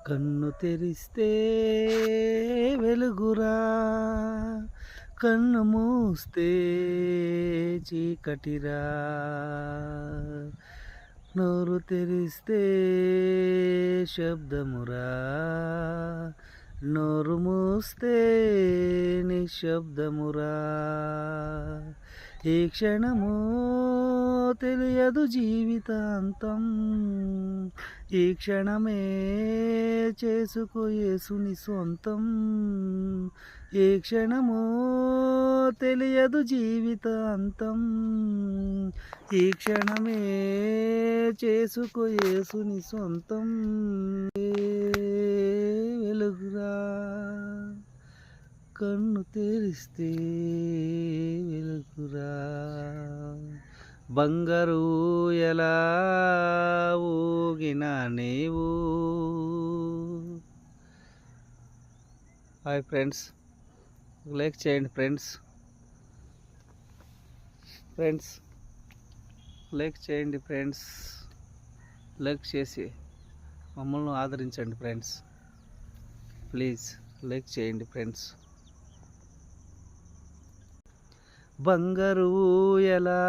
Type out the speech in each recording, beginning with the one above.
కన్ను తెరిస్తే వెలుగురా, కన్ను మూస్తే చీకటిరా. నోరు తెరిస్తే శబ్దమురా, నోరు మూస్తే నిశ్శబ్దమురా. ఈ క్షణము తెలియదు జీవితాంతం, ఈ క్షణమే చేసుకో యేసుని సొంతం. ఈ క్షణము తెలియదు జీవితాంతం, ఈ క్షణమే చేసుకో యేసుని సొంతం. వెలుగురా, కన్ను తెరిస్తే వెలుగురా. బంగారు ఎలా ఊగిన నీవు. హాయ్ ఫ్రెండ్స్, లైక్ చేయండి ఫ్రెండ్స్. లైక్ చేయండి ఫ్రెండ్స్. లైక్ చేసి మమ్మల్ని ఆదరించండి ఫ్రెండ్స్. ప్లీజ్ లైక్ చేయండి ఫ్రెండ్స్. బంగారు ఎలా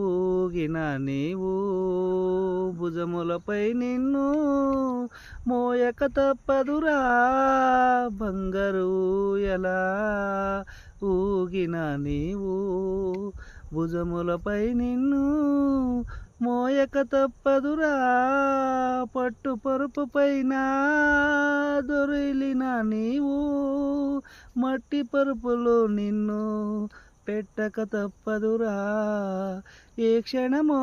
ఊగిన నీవు, భుజములపై నిన్ను మోయక తప్పదురా. బంగారు ఎలా ఊగిన నీవు, భుజములపై నిన్ను మోయక తప్పదురా. పట్టు పరుపు పైన దొరిలిన నీవు, మట్టి పరుపులో నిన్ను పెట్టక తప్పదురా. ఏ క్షణమో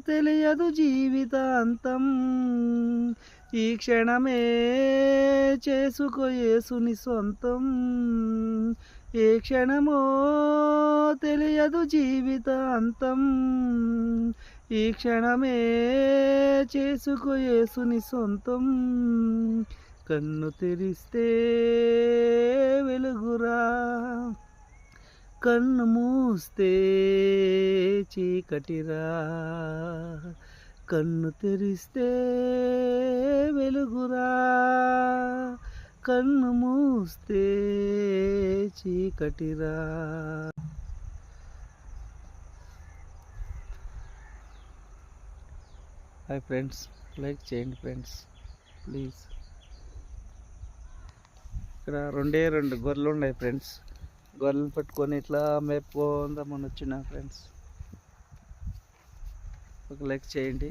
తెలియదు జీవితాంతం, ఈ క్షణమే చేసుకో యేసుని సొంతం. ఏ క్షణమో తెలియదు జీవితాంతం, ఈ క్షణమే చేసుకో యేసుని సొంతం. కన్ను తెరిస్తే వెలుగురా, కన్ను మూస్తే చీకటిరా. కన్ను తెరిస్తే వెలుగురా, కన్ను మూస్తే చీకటిరా. హాయ్ ఫ్రెండ్స్, లైక్ చేయండి ఫ్రెండ్స్ ప్లీజ్. ఇక్కడ రెండు గొర్రెలు ఉన్నాయి ఫ్రెండ్స్. గొర్రెలను పట్టుకొని ఇట్లా మేపుకుందామని వచ్చిన ఫ్రెండ్స్. ఒక లైక్ చేయండి.